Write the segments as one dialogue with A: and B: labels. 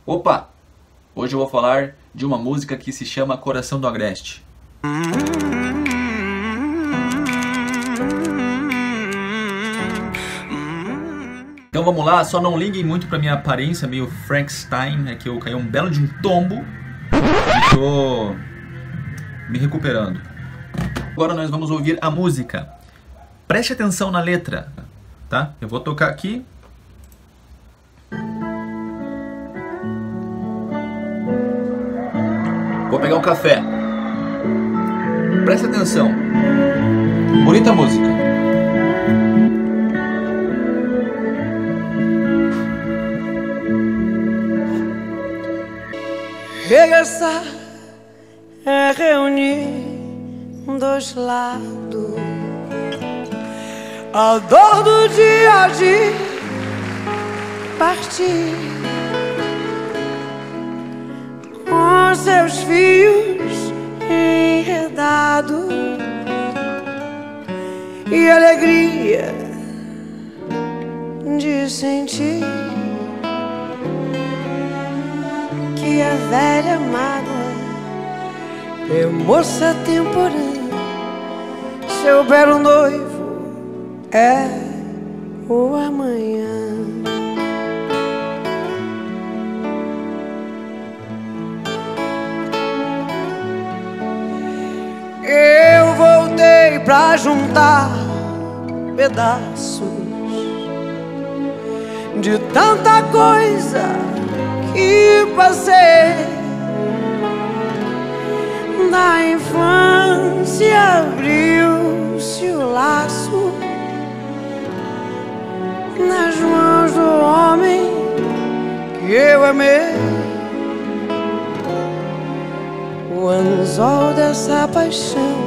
A: Opa! Hoje eu vou falar de uma música que se chama Coração do Agreste. Então vamos lá, só não liguem muito pra minha aparência meio Frankenstein, é que eu caí um belo de um tombo e tô me recuperando. Agora nós vamos ouvir a música. Preste atenção na letra, tá? Eu vou tocar aqui. Vou pegar um café. Presta atenção. Bonita música.
B: Regressar é reunir dois lados, a dor do dia de partir, com seus fios enredados e alegria de sentir que a velha mágoa é moça temporânea, seu belo noivo é o amanhã. Eu voltei pra juntar pedaços de tanta coisa que passei. Na infância abriu-se o laço nas mãos do homem que eu amei. O anzol dessa paixão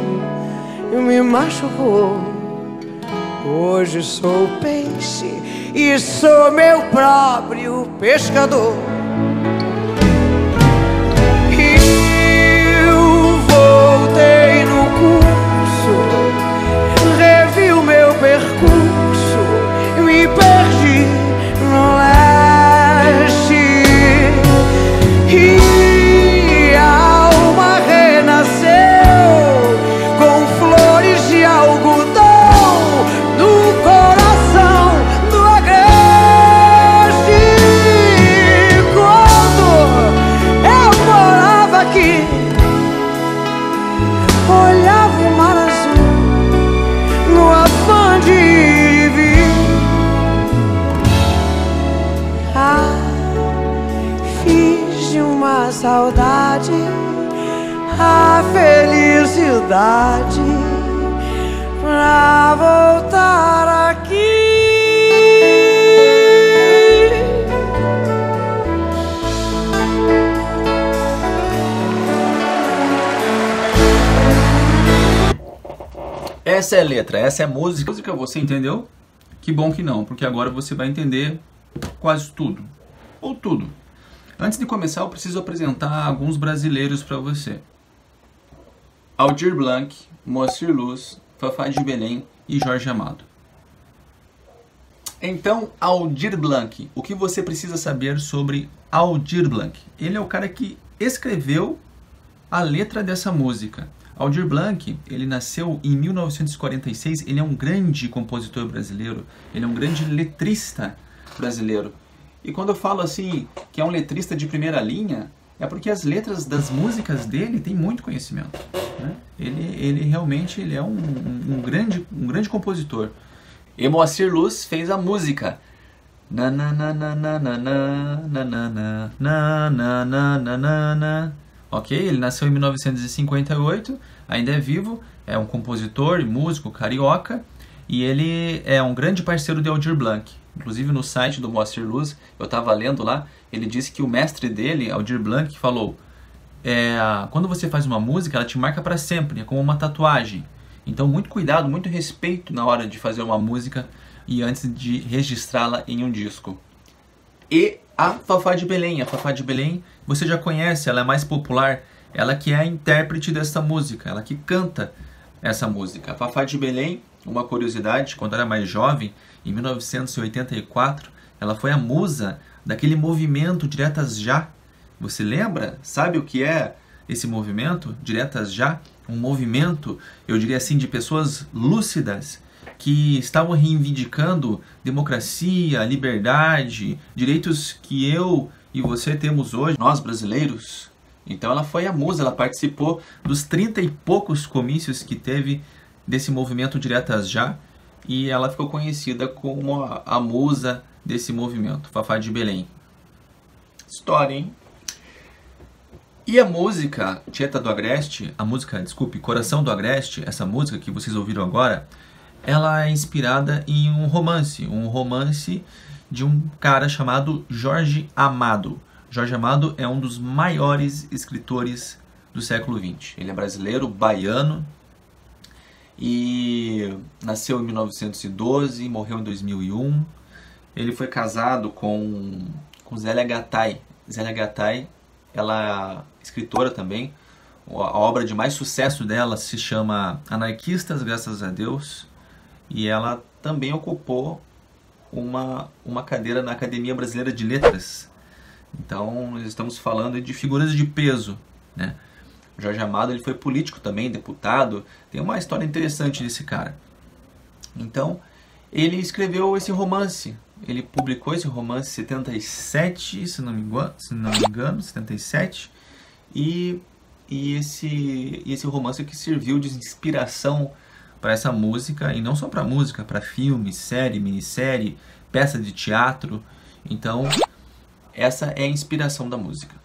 B: me machucou. Hoje sou peixe e sou meu próprio pescador. Eu voltei no curso, revi o meu percurso, me perdi no leste e a alma renasceu com flores de algodão no coração do agreste. Quando eu morava aqui, olhava o mar azul no afã de ir e vir. Ah, fiz de uma saudade a felicidade pra voltar aqui.
A: Essa é a letra, essa é a música. Música você entendeu? Que bom que não, porque agora você vai entender quase tudo. Ou tudo. Antes de começar, eu preciso apresentar alguns brasileiros para você. Aldir Blanc, Moacir Luz, Fafá de Belém e Jorge Amado. Então, Aldir Blanc. O que você precisa saber sobre Aldir Blanc? Ele é o cara que escreveu a letra dessa música. Aldir Blanc, ele nasceu em 1946, ele é um grande compositor brasileiro, ele é um grande letrista brasileiro. E quando eu falo assim, que é um letrista de primeira linha, é porque as letras das músicas dele têm muito conhecimento, né? Ele realmente ele é um grande compositor. E Moacir Luz fez a música. Ok, ele nasceu em 1958, ainda é vivo, é um compositor e músico carioca, e ele é um grande parceiro de Aldir Blanc. Inclusive no site do Moacir Luz, eu estava lendo lá, ele disse que o mestre dele, Aldir Blanc, falou: quando você faz uma música, ela te marca para sempre, é como uma tatuagem. Então muito cuidado, muito respeito na hora de fazer uma música e antes de registrá-la em um disco. E a Fafá de Belém. A Fafá de Belém você já conhece, ela é mais popular, ela que é a intérprete dessa música, ela que canta essa música. A Fafá de Belém, uma curiosidade, quando era mais jovem, em 1984, ela foi a musa daquele movimento Diretas Já. Você lembra? Sabe o que é esse movimento Diretas Já? Um movimento, eu diria assim, de pessoas lúcidas que estavam reivindicando democracia, liberdade, direitos que eu e você temos hoje, nós brasileiros. Então ela foi a musa, ela participou dos 30 e poucos comícios que teve desse movimento Diretas Já, e ela ficou conhecida como a musa desse movimento, Fafá de Belém. História, hein? E a música Tieta do Agreste, Coração do Agreste, essa música que vocês ouviram agora, ela é inspirada em um romance de um cara chamado Jorge Amado. Jorge Amado é um dos maiores escritores do século XX. Ele é brasileiro, baiano, e nasceu em 1912, morreu em 2001. Ele foi casado com Zélia Gattai. Zélia Gattai, ela é escritora também. A obra de mais sucesso dela se chama Anarquistas, Graças a Deus. E ela também ocupou uma cadeira na Academia Brasileira de Letras. Então, nós estamos falando de figuras de peso, né? Jorge Amado, ele foi político também, deputado. Tem uma história interessante desse cara. Então, ele escreveu esse romance. Ele publicou esse romance em 77, se não me engano, 77. E esse romance que serviu de inspiração para essa música, e não só para música, para filme, série, minissérie, peça de teatro. Então, essa é a inspiração da música.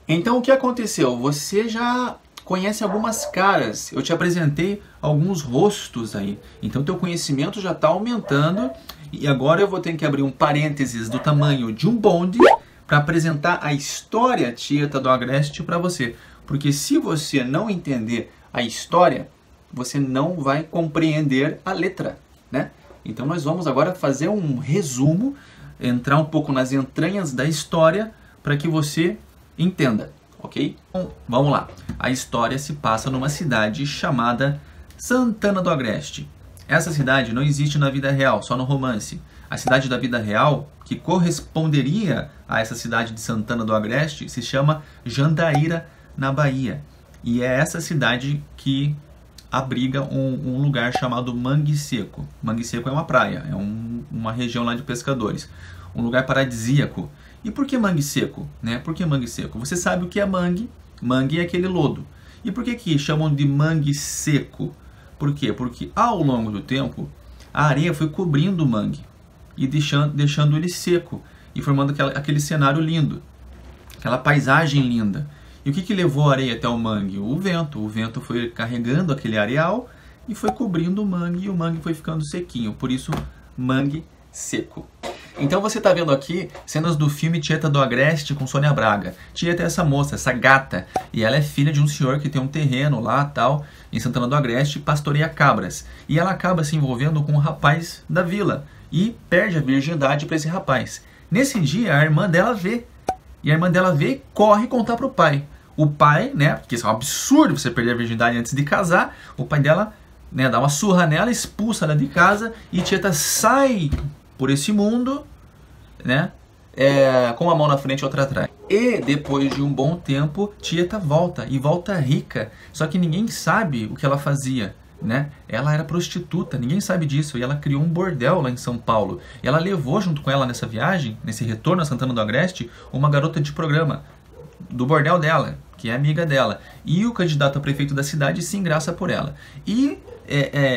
A: Então, o que aconteceu? Você já conhece algumas caras. Eu te apresentei alguns rostos aí. Então, teu conhecimento já está aumentando. E agora eu vou ter que abrir um parênteses do tamanho de um bonde para apresentar a história Tieta do Agreste para você. Porque se você não entender a história, você não vai compreender a letra, né? Então nós vamos agora fazer um resumo, entrar um pouco nas entranhas da história para que você entenda, ok? Então, vamos lá. A história se passa numa cidade chamada Santana do Agreste. Essa cidade não existe na vida real, só no romance. A cidade da vida real, que corresponderia a essa cidade de Santana do Agreste, se chama Jandaíra, na Bahia. E é essa cidade que abriga um lugar chamado Mangue Seco. Mangue Seco é uma praia, é uma região lá de pescadores. Um lugar paradisíaco. E por que Mangue Seco? Né? Por que Mangue Seco? Você sabe o que é mangue? Mangue é aquele lodo. E por que chamam de Mangue Seco? Por quê? Porque ao longo do tempo, a areia foi cobrindo o mangue e deixando ele seco e formando aquele cenário lindo, aquela paisagem linda. E o que levou a areia até o mangue? O vento. O vento foi carregando aquele areal e foi cobrindo o mangue, e o mangue foi ficando sequinho. Por isso, Mangue Seco. Então você está vendo aqui cenas do filme Tieta do Agreste com Sônia Braga. Tieta é essa moça, essa gata, e ela é filha de um senhor que tem um terreno lá, tal, em Santana do Agreste, pastoreia cabras. E ela acaba se envolvendo com um rapaz da vila e perde a virgindade para esse rapaz. Nesse dia, a irmã dela vê. E a irmã dela vê e corre contar pro pai. O pai, né, porque isso é um absurdo você perder a virgindade antes de casar, o pai dela, né, dá uma surra nela, expulsa ela de casa, e Tieta sai por esse mundo, né, com uma mão na frente e outra atrás. E depois de um bom tempo, Tieta volta, e volta rica, só que ninguém sabe o que ela fazia. Né? Ela era prostituta, ninguém sabe disso, e ela criou um bordel lá em São Paulo. E ela levou junto com ela nessa viagem, nesse retorno a Santana do Agreste, uma garota de programa do bordel dela, que é amiga dela. E o candidato a prefeito da cidade se engraça por ela. E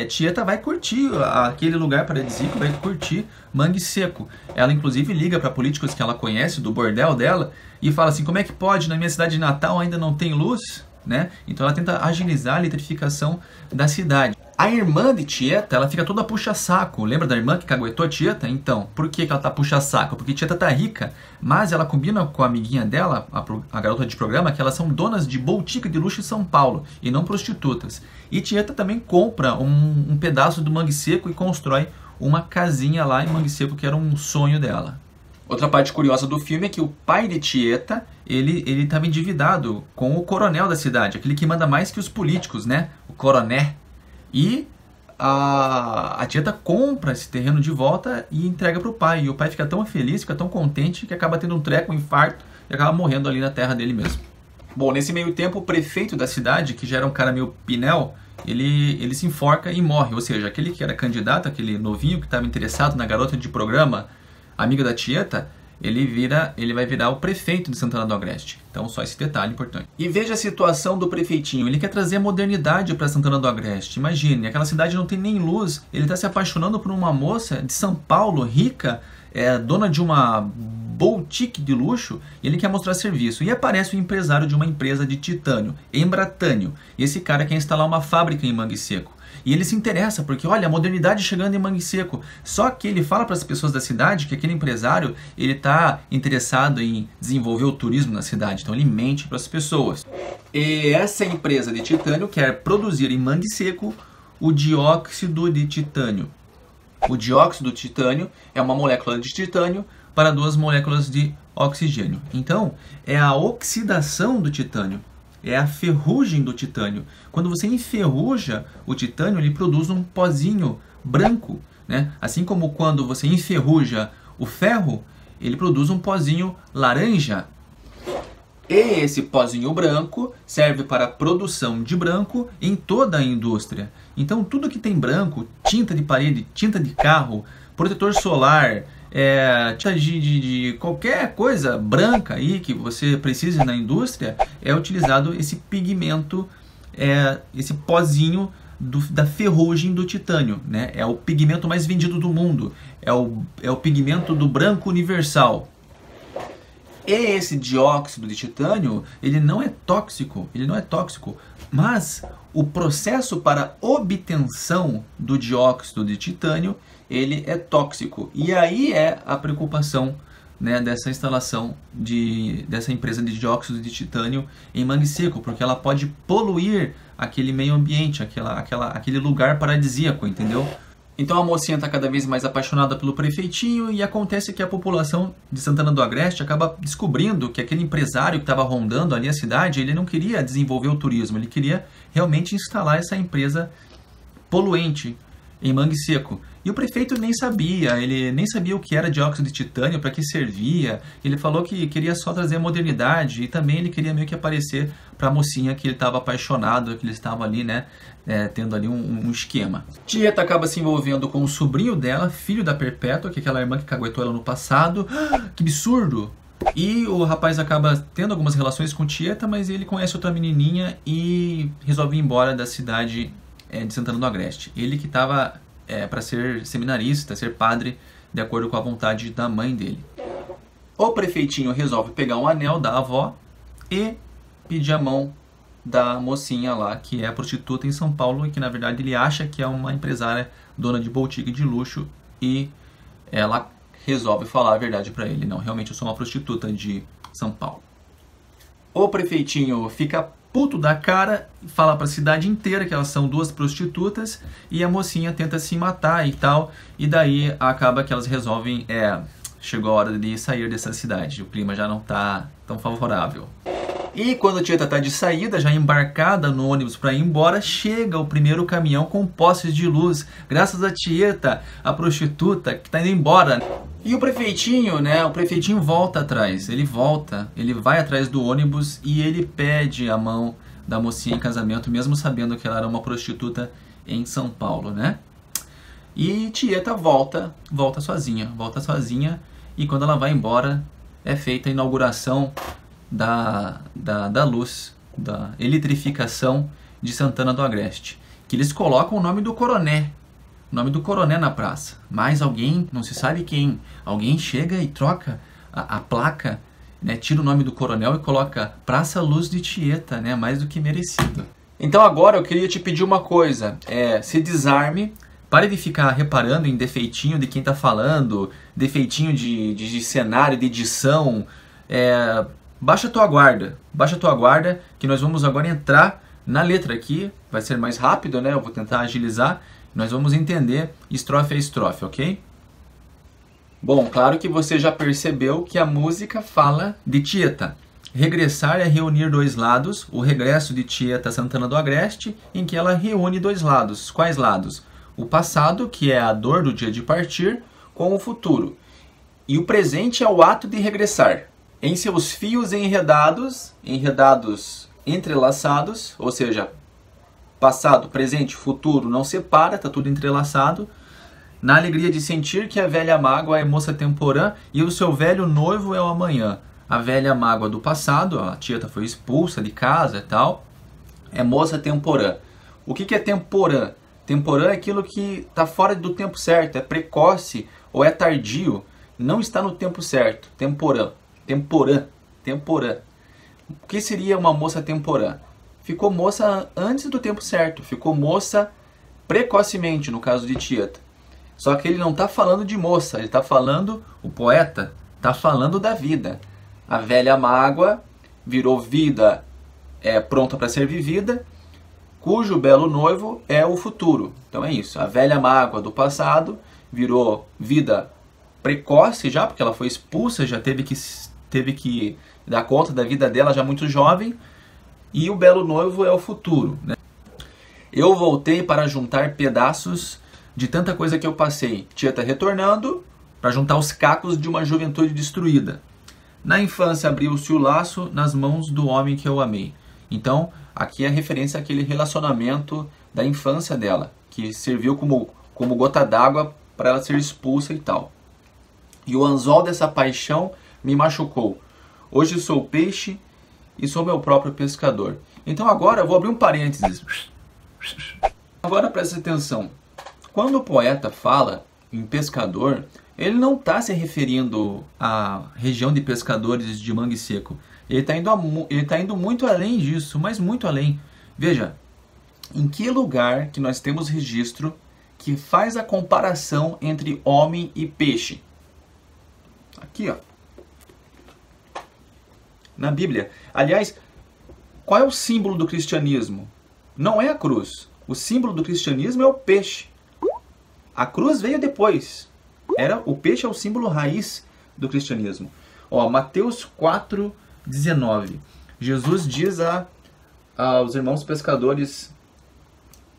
A: Tieta vai curtir aquele lugar paradisíaco, vai curtir Mangue Seco. Ela inclusive liga para políticos que ela conhece do bordel dela e fala assim: como é que pode, na minha cidade de Natal ainda não tem luz? Né? Então ela tenta agilizar a eletrificação da cidade. A irmã de Tieta, ela fica toda puxa-saco. Lembra da irmã que caguetou a Tieta? Então, por que ela tá puxa-saco? Porque Tieta tá rica, mas ela combina com a amiguinha dela, a garota de programa, que elas são donas de botica de luxo em São Paulo e não prostitutas. E Tieta também compra um pedaço do Mangue Seco e constrói uma casinha lá em Mangue Seco, que era um sonho dela. Outra parte curiosa do filme é que o pai de Tieta, ele estava endividado com o coronel da cidade, aquele que manda mais que os políticos, né? O coroné. E a Tieta compra esse terreno de volta e entrega para o pai. E o pai fica tão feliz, fica tão contente, que acaba tendo um treco, um infarto, e acaba morrendo ali na terra dele mesmo. Bom, nesse meio tempo, o prefeito da cidade, que já era um cara meio pinel, ele se enforca e morre. Ou seja, aquele que era candidato, aquele novinho que estava interessado na garota de programa, amiga da Tieta, ele vai virar o prefeito de Santana do Agreste. Então, só esse detalhe importante. E veja a situação do prefeitinho. Ele quer trazer a modernidade para Santana do Agreste. Imagine, aquela cidade não tem nem luz. Ele está se apaixonando por uma moça de São Paulo, rica, dona de uma boutique de luxo, e ele quer mostrar serviço. E aparece o empresário de uma empresa de titânio, Embratânio. E esse cara quer instalar uma fábrica em Mangue Seco. E ele se interessa, porque olha, a modernidade chegando em Mangue Seco. Só que ele fala para as pessoas da cidade que aquele empresário, ele está interessado em desenvolver o turismo na cidade. Então ele mente para as pessoas. E essa empresa de titânio quer produzir em Mangue Seco o dióxido de titânio. O dióxido de titânio é uma molécula de titânio para 2 moléculas de oxigênio. Então, é a oxidação do titânio. É a ferrugem do titânio. Quando você enferruja o titânio, ele produz um pozinho branco, né? Assim como quando você enferruja o ferro, ele produz um pozinho laranja. E esse pozinho branco serve para a produção de branco em toda a indústria. Então, tudo que tem branco, tinta de parede, tinta de carro, protetor solar, tinta de qualquer coisa branca aí que você precise na indústria, é utilizado esse pigmento, esse pozinho da ferrugem do titânio, né? É o pigmento mais vendido do mundo, é o pigmento do branco universal. E esse dióxido de titânio, ele não é tóxico, mas o processo para obtenção do dióxido de titânio, ele é tóxico. E aí é a preocupação, né, dessa instalação dessa empresa de dióxido de titânio em Mangue Seco, porque ela pode poluir aquele meio ambiente, aquele lugar paradisíaco, entendeu? Então a mocinha está cada vez mais apaixonada pelo prefeitinho, e acontece que a população de Santana do Agreste acaba descobrindo que aquele empresário que estava rondando ali a cidade, ele não queria desenvolver o turismo, ele queria realmente instalar essa empresa poluente em Mangue Seco. E o prefeito nem sabia, ele nem sabia o que era dióxido de titânio, para que servia. Ele falou que queria só trazer a modernidade, e também ele queria meio que aparecer para a mocinha que ele estava apaixonado, que ele estava ali, né, tendo ali um esquema. Tieta acaba se envolvendo com o sobrinho dela, filho da Perpétua, que é aquela irmã que caguetou ela no passado. Que absurdo! E o rapaz acaba tendo algumas relações com Tieta, mas ele conhece outra menininha e resolve ir embora da cidade de Santana do Agreste. Ele que estava para ser seminarista, ser padre, de acordo com a vontade da mãe dele. O prefeitinho resolve pegar um anel da avó e pedir a mão da mocinha lá, que é a prostituta em São Paulo, e que na verdade ele acha que é uma empresária dona de boutique de luxo, e ela resolve falar a verdade para ele. Não, realmente eu sou uma prostituta de São Paulo. O prefeitinho fica puto da cara, fala para a cidade inteira que elas são 2 prostitutas, e a mocinha tenta se matar e tal, e daí acaba que elas resolvem, chegou a hora de sair dessa cidade, o clima já não tá tão favorável. E quando a Tieta tá de saída, já embarcada no ônibus para ir embora, chega o primeiro caminhão com postes de luz, graças a Tieta, a prostituta que tá indo embora. E o prefeitinho, né, o prefeitinho volta atrás, ele vai atrás do ônibus e ele pede a mão da mocinha em casamento, mesmo sabendo que ela era uma prostituta em São Paulo, né? E Tieta volta sozinha, e quando ela vai embora, é feita a inauguração da luz, da eletrificação de Santana do Agreste, que eles colocam o nome do coroné na praça, mas alguém, não se sabe quem, alguém chega e troca a placa, né, tira o nome do coronel e coloca Praça Luz de Tieta, né, mais do que merecido. Então agora eu queria te pedir uma coisa, se desarme, pare de ficar reparando em defeitinho de quem está falando, defeitinho de cenário, de edição, baixa a tua guarda, que nós vamos agora entrar na letra aqui, vai ser mais rápido, né? Eu vou tentar agilizar, nós vamos entender estrofe a estrofe, ok? Bom, claro que você já percebeu que a música fala de Tieta. Regressar é reunir 2 lados, o regresso de Tieta a Santana do Agreste, em que ela reúne 2 lados. Quais lados? o passado, que é a dor do dia de partir, com o futuro. E o presente é o ato de regressar. Em seus fios enredados entrelaçados, ou seja, passado, presente, futuro, não separa, está tudo entrelaçado, na alegria de sentir que a velha mágoa é moça temporã e o seu velho noivo é o amanhã. A velha mágoa do passado, a Tieta foi expulsa de casa e tal, é moça temporã. O que é temporã? Temporã é aquilo que está fora do tempo certo, é precoce ou é tardio, não está no tempo certo. Temporã. O que seria uma moça temporã? Ficou moça antes do tempo certo, ficou moça precocemente, no caso de Tieta. Só que ele não está falando de moça, ele está falando, o poeta está falando da vida. A velha mágoa virou vida pronta para ser vivida, cujo belo noivo é o futuro. Então é isso, a velha mágoa do passado virou vida precoce já, porque ela foi expulsa, já teve que dar conta da vida dela já muito jovem, e o belo noivo é o futuro, né? Eu voltei para juntar pedaços de tanta coisa que eu passei. Tieta retornando para juntar os cacos de uma juventude destruída. Na infância abriu-se o laço nas mãos do homem que eu amei. Então, aqui é referência àquele relacionamento da infância dela, que serviu como gota d'água para ela ser expulsa e tal. E o anzol dessa paixão me machucou. Hoje sou peixe e sou meu próprio pescador. Então agora eu vou abrir um parênteses. Agora presta atenção. Quando o poeta fala em pescador, ele não está se referindo à região de pescadores de Mangue Seco. Ele está indo muito além disso, mas muito além. Veja, em que lugar que nós temos registro que faz a comparação entre homem e peixe? Aqui, ó. Na Bíblia. Aliás, qual é o símbolo do cristianismo? Não é a cruz. O símbolo do cristianismo é o peixe. A cruz veio depois. O peixe é o símbolo raiz do cristianismo. Ó, Mateus 4:19. Jesus diz aos irmãos pescadores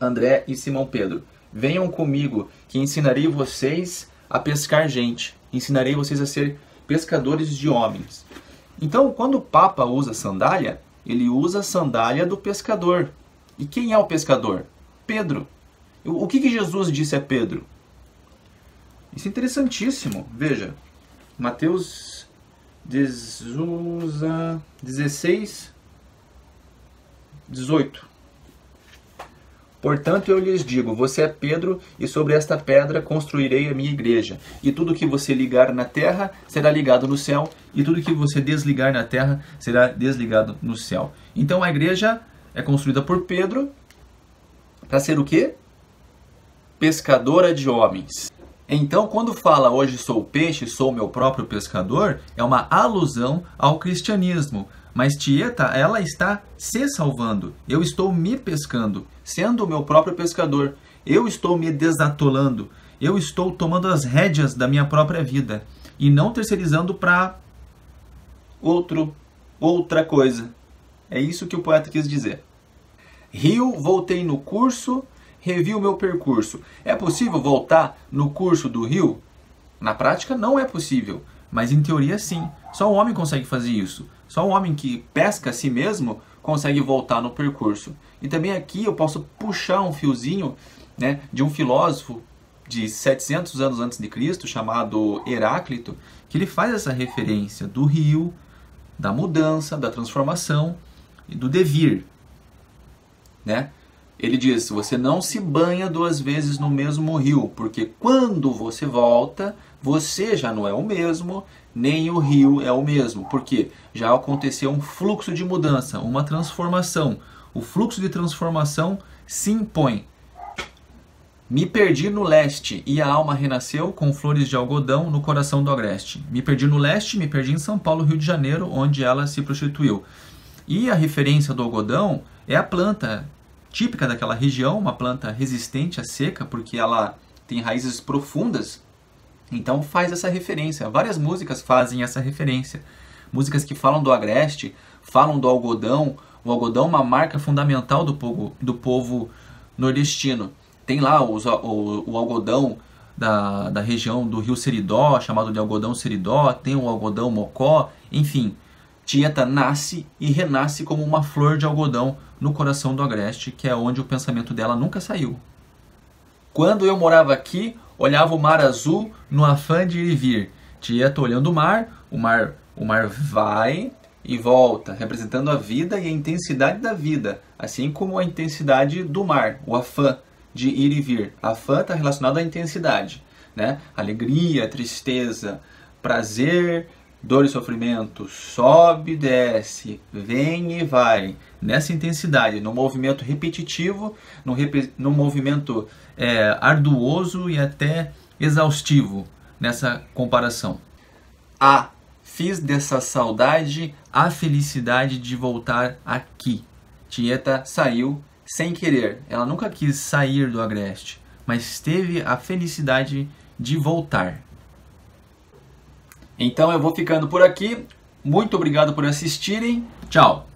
A: André e Simão Pedro: venham comigo, que ensinarei vocês a pescar gente. Ensinarei vocês a ser pescadores de homens. Então, quando o Papa usa sandália, ele usa a sandália do pescador. E quem é o pescador? Pedro. O que Jesus disse a Pedro? Isso é interessantíssimo. Veja, Mateus 16, 18. Portanto, eu lhes digo, você é Pedro, e sobre esta pedra construirei a minha igreja. E tudo que você ligar na terra será ligado no céu, e tudo que você desligar na terra será desligado no céu. Então a igreja é construída por Pedro para ser o quê? Pescadora de homens. Então, quando fala hoje sou peixe, sou meu próprio pescador, é uma alusão ao cristianismo. Mas Tieta, ela está se salvando. Eu estou me pescando, sendo o meu próprio pescador. Eu estou me desatolando. Eu estou tomando as rédeas da minha própria vida e não terceirizando para outra coisa. É isso que o poeta quis dizer. Rio, voltei no curso, revi o meu percurso. É possível voltar no curso do rio? Na prática não é possível, mas em teoria sim. Só o homem consegue fazer isso. Só o homem que pesca a si mesmo consegue voltar no percurso. E também aqui eu posso puxar um fiozinho, né, de um filósofo de 700 anos antes de Cristo, chamado Heráclito, que ele faz essa referência do rio, da mudança, da transformação e do devir, né? Ele diz, você não se banha 2 vezes no mesmo rio, porque quando você volta, você já não é o mesmo, nem o rio é o mesmo, porque já aconteceu um fluxo de mudança, uma transformação. O fluxo de transformação se impõe. Me perdi no leste e a alma renasceu com flores de algodão no coração do agreste. Me perdi no leste, me perdi em São Paulo, Rio de Janeiro, onde ela se prostituiu. E a referência do algodão é a planta típica daquela região, uma planta resistente à seca, porque ela tem raízes profundas. Então faz essa referência. Várias músicas fazem essa referência. Músicas que falam do agreste, falam do algodão. O algodão é uma marca fundamental do povo nordestino. Tem lá o algodão da região do rio Seridó, chamado de algodão Seridó, tem o algodão Mocó, enfim. Tieta nasce e renasce como uma flor de algodão no coração do Agreste, que é onde o pensamento dela nunca saiu. Quando eu morava aqui, olhava o mar azul no afã de ir e vir. Tieta olhando o mar vai e volta, representando a vida e a intensidade da vida, assim como a intensidade do mar, o afã de ir e vir. Afã está relacionado à intensidade, né? Alegria, tristeza, prazer, dor e sofrimento, sobe, desce, vem e vai. Nessa intensidade, num movimento repetitivo, num movimento arduoso e até exaustivo, nessa comparação. Fiz dessa saudade a felicidade de voltar aqui. Tieta saiu sem querer. Ela nunca quis sair do Agreste, mas teve a felicidade de voltar. Então eu vou ficando por aqui. Muito obrigado por assistirem. Tchau!